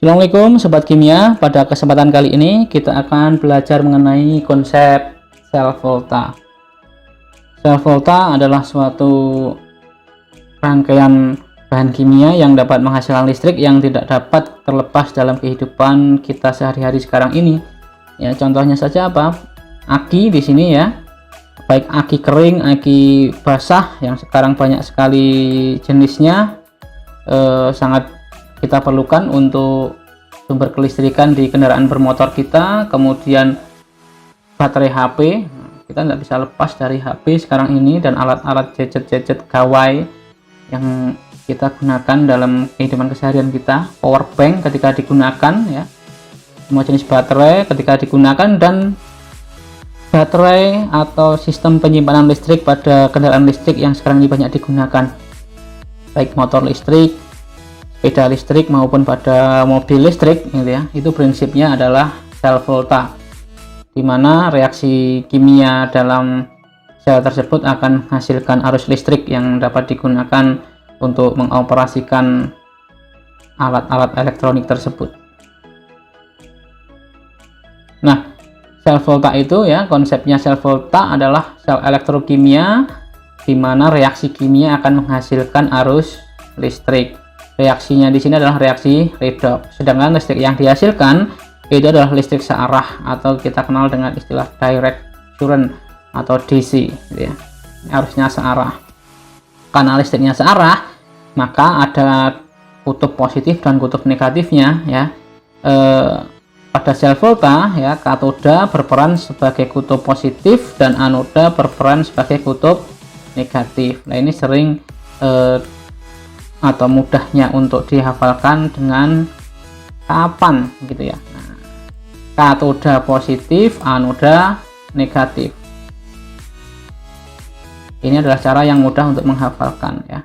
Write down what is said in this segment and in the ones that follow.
Assalamualaikum Sobat Kimia. Pada kesempatan kali ini kita akan belajar mengenai konsep sel volta. Sel volta adalah suatu rangkaian bahan kimia yang dapat menghasilkan listrik yang tidak dapat terlepas dalam kehidupan kita sehari-hari sekarang ini. Ya, contohnya saja apa? Aki di sini ya. Baik aki kering, aki basah yang sekarang banyak sekali jenisnya, sangat kita perlukan untuk sumber kelistrikan di kendaraan bermotor kita. Kemudian baterai HP, kita nggak bisa lepas dari HP sekarang ini, dan alat-alat gadget gawai yang kita gunakan dalam kehidupan keseharian kita. Power bank ketika digunakan ya, semua jenis baterai ketika digunakan, dan baterai atau sistem penyimpanan listrik pada kendaraan listrik yang sekarang ini banyak digunakan, baik motor listrik, sepeda listrik maupun pada mobil listrik gitu ya. Itu prinsipnya adalah sel volta, di mana reaksi kimia dalam sel tersebut akan menghasilkan arus listrik yang dapat digunakan untuk mengoperasikan alat-alat elektronik tersebut. Nah, sel volta itu ya, konsepnya sel volta adalah sel elektrokimia di mana reaksi kimia akan menghasilkan arus listrik. Reaksinya di sini adalah reaksi redox, sedangkan listrik yang dihasilkan itu adalah listrik searah atau kita kenal dengan istilah direct current atau DC gitu ya. Arusnya searah. Karena listriknya searah, maka ada kutub positif dan kutub negatifnya ya. Pada sel volta ya, katoda berperan sebagai kutub positif dan anoda berperan sebagai kutub negatif. Nah, ini sering atau mudahnya untuk dihafalkan dengan kapan gitu ya. Nah, katoda positif, anoda negatif. Ini adalah cara yang mudah untuk menghafalkan ya.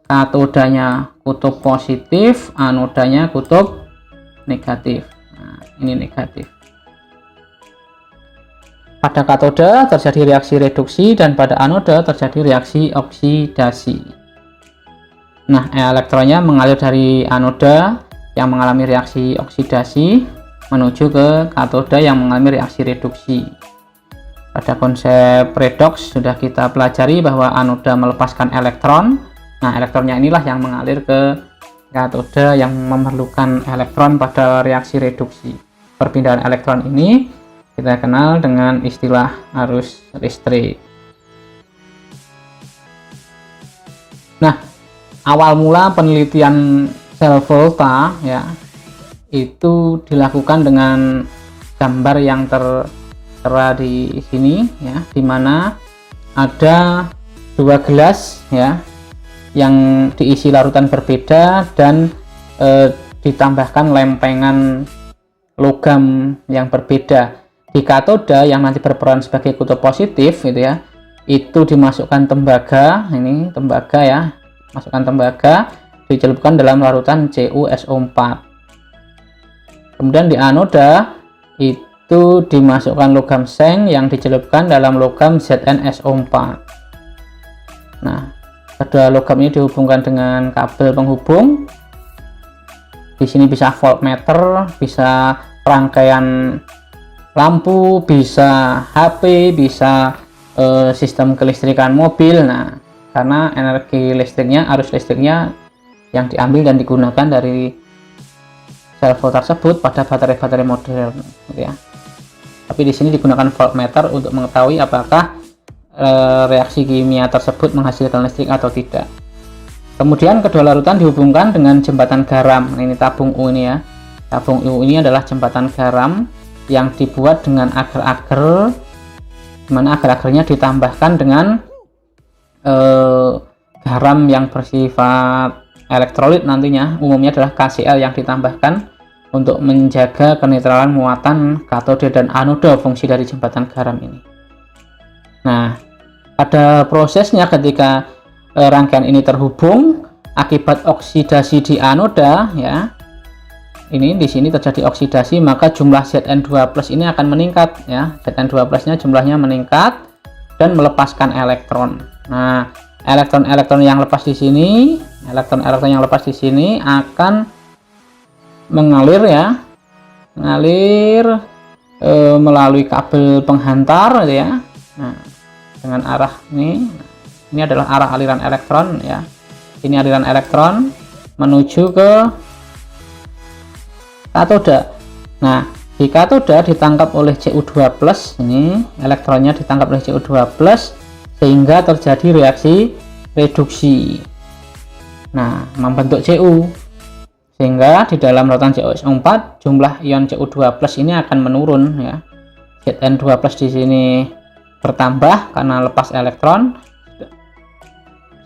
Katodanya kutub positif, anodanya kutub negatif. Nah, ini negatif. Pada katoda terjadi reaksi reduksi dan pada anoda terjadi reaksi oksidasi. Nah, elektronnya mengalir dari anoda yang mengalami reaksi oksidasi menuju ke katoda yang mengalami reaksi reduksi. Pada konsep redox sudah kita pelajari bahwa anoda melepaskan elektron. Nah, elektronnya inilah yang mengalir ke katoda yang memerlukan elektron pada reaksi reduksi. Perpindahan elektron ini kita kenal dengan istilah arus listrik. Nah, awal mula penelitian sel volta ya itu dilakukan dengan gambar yang tertera di sini ya, dimana ada dua gelas ya yang diisi larutan berbeda dan ditambahkan lempengan logam yang berbeda. Di katoda yang nanti berperan sebagai kutub positif gitu ya, itu dimasukkan tembaga, ini tembaga ya, masukkan tembaga, dicelupkan dalam larutan CuSO4. Kemudian di anoda itu dimasukkan logam seng yang dicelupkan dalam logam ZnSO4. Nah, kedua logam ini dihubungkan dengan kabel penghubung. Di sini bisa voltmeter, bisa rangkaian lampu, bisa HP, bisa sistem kelistrikan mobil. Nah, karena energi listriknya, arus listriknya yang diambil dan digunakan dari sel volta tersebut pada baterai-baterai modern gitu ya. Tapi di sini digunakan voltmeter untuk mengetahui apakah reaksi kimia tersebut menghasilkan listrik atau tidak. Kemudian kedua larutan dihubungkan dengan jembatan garam. Nah, ini tabung U ini ya. Tabung U ini adalah jembatan garam yang dibuat dengan agar-agar, dimana agar-agarnya ditambahkan dengan garam yang bersifat elektrolit, nantinya umumnya adalah KCl yang ditambahkan untuk menjaga kenetralan muatan katode dan anoda fungsi dari jembatan garam ini. Nah, pada prosesnya ketika rangkaian ini terhubung akibat oksidasi di anoda ya, ini di sini terjadi oksidasi, maka jumlah Zn2+ ini akan meningkat ya. Zn2+-nya jumlahnya meningkat dan melepaskan elektron. Nah, elektron-elektron yang lepas di sini, akan mengalir ya, mengalir melalui kabel penghantar gitu ya. Nah, dengan arah ini adalah arah aliran elektron ya. Ini aliran elektron menuju ke katoda. Nah, di katoda ditangkap oleh Cu2+, ini elektronnya ditangkap oleh Cu2+, sehingga terjadi reaksi reduksi. Nah, membentuk Cu, sehingga di dalam lautan CuSO4 jumlah ion Cu2+ ini akan menurun ya. Zn2+ di sini bertambah karena lepas elektron,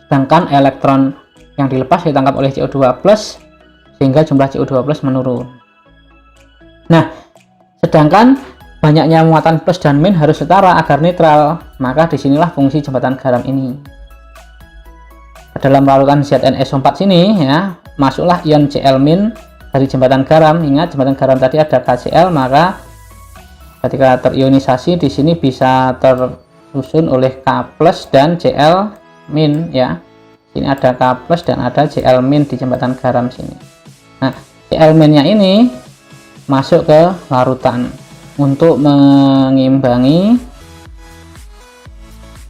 sedangkan elektron yang dilepas ditangkap oleh Cu2+, sehingga jumlah Cu2+ menurun. Nah, sedangkan banyaknya muatan plus dan min harus setara agar netral, maka disinilah fungsi jembatan garam ini. Dalam larutan ZnSO4 sini ya, masuklah ion Cl- dari jembatan garam. Ingat, jembatan garam tadi ada KCl, maka ketika terionisasi di sini bisa tersusun oleh K+ dan Cl- ya. Sini ada K+ dan ada Cl- di jembatan garam sini. Nah, Cl-nya ini masuk ke larutan untuk mengimbangi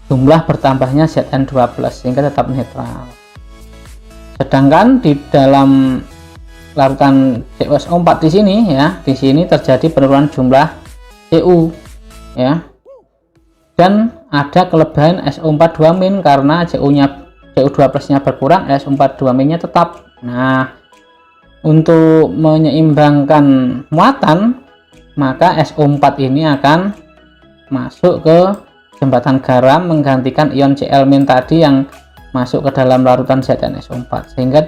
jumlah bertambahnya Zn2+ sehingga tetap netral. Sedangkan di dalam larutan CuSO4 di sini ya, di sini terjadi penurunan jumlah Cu ya. Dan ada kelebihan SO4 2- karena Cu2+-nya berkurang, SO4 2- tetap. Nah, untuk menyeimbangkan muatan, maka SO4 ini akan masuk ke jembatan garam menggantikan ion Cl- tadi yang masuk ke dalam larutan ZnSO4, sehingga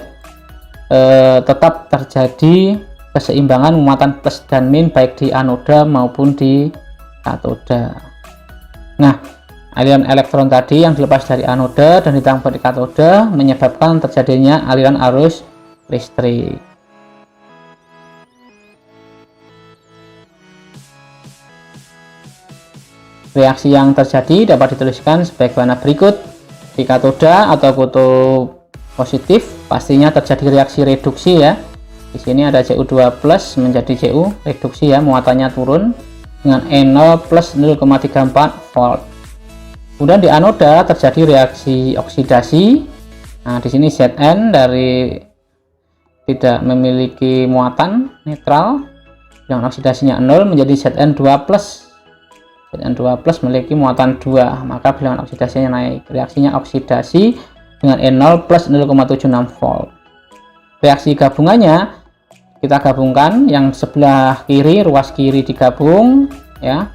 tetap terjadi keseimbangan muatan plus dan min baik di anoda maupun di katoda. Nah, aliran elektron tadi yang dilepas dari anoda dan ditangkap di katoda menyebabkan terjadinya aliran arus listrik. Reaksi yang terjadi dapat dituliskan sebagaimana berikut. Di katoda atau kutub positif pastinya terjadi reaksi reduksi ya. Di sini ada Cu2+ menjadi Cu reduksi ya, muatannya turun dengan E0 plus 0,34 volt. Kemudian di anoda terjadi reaksi oksidasi. Nah, di sini Zn dari tidak memiliki muatan netral dengan oksidasinya 0 menjadi Zn2+. Zn2+ memiliki muatan 2, maka bilangan oksidasinya naik. Reaksinya oksidasi dengan E0 plus 0,76 volt. Reaksi gabungannya kita gabungkan yang sebelah kiri, ruas kiri digabung ya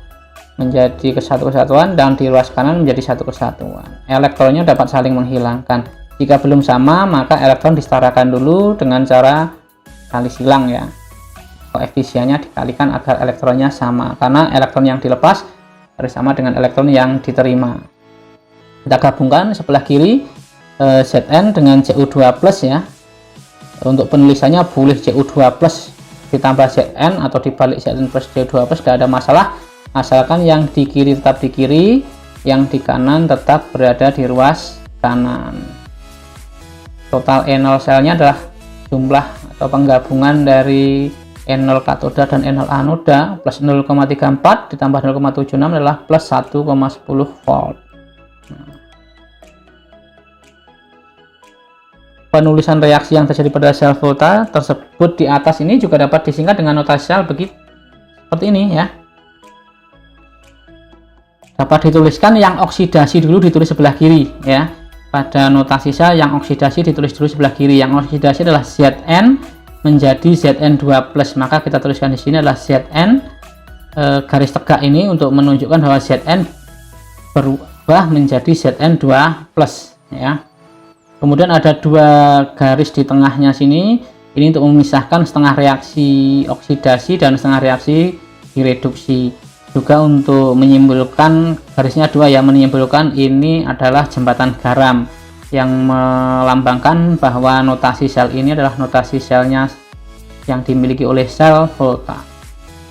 menjadi kesatuan dan di ruas kanan menjadi satu kesatuan. Elektronnya dapat saling menghilangkan. Jika belum sama, maka elektron disetarakan dulu dengan cara kali silang ya. Koefisiennya dikalikan agar elektronnya sama, karena elektron yang dilepas harus sama dengan elektron yang diterima. Kita gabungkan sebelah kiri Zn dengan Cu2+ ya. Untuk penulisannya boleh Cu2+ ditambah Zn atau dibalik Zn plus Cu2+, tidak ada masalah, asalkan yang di kiri tetap di kiri, yang di kanan tetap berada di ruas kanan. Total E0 selnya adalah jumlah atau penggabungan dari E0 katoda dan E0 anoda plus 0,34 ditambah 0,76 adalah plus 1,10 volt. Penulisan reaksi yang terjadi pada sel volta tersebut di atas ini juga dapat disingkat dengan notasi sel begitu seperti ini ya. Dapat dituliskan yang oksidasi dulu ditulis sebelah kiri ya. Pada notasi sel yang oksidasi ditulis dulu sebelah kiri. Yang oksidasi adalah Zn menjadi Zn2+, maka kita tuliskan di sini adalah Zn garis tegak ini untuk menunjukkan bahwa Zn berubah menjadi Zn2+ ya. Kemudian ada dua garis di tengahnya sini, ini untuk memisahkan setengah reaksi oksidasi dan setengah reaksi direduksi. Juga untuk menyimpulkan, garisnya dua ya, menyimpulkan ini adalah jembatan garam yang melambangkan bahwa notasi sel ini adalah notasi selnya yang dimiliki oleh sel volta.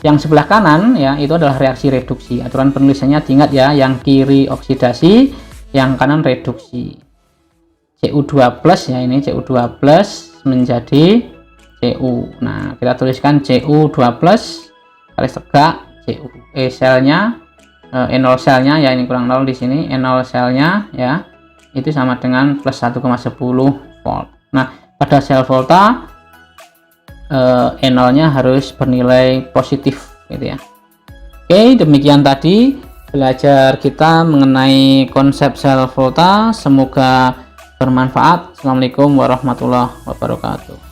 Yang sebelah kanan ya itu adalah reaksi reduksi. Aturan penulisannya diingat ya, yang kiri oksidasi, yang kanan reduksi. Cu2+ ya, ini Cu2+ menjadi CU. Nah, kita tuliskan CU 2 plus garis tegak CU. Selnya E0 selnya ya, ini kurang 0 di sini, E0 selnya ya itu sama dengan plus 1,10 volt. Nah, pada sel volta E0 nya harus bernilai positif gitu ya. Oke, demikian tadi belajar kita mengenai konsep sel volta. Semoga bermanfaat. Assalamualaikum warahmatullahi wabarakatuh.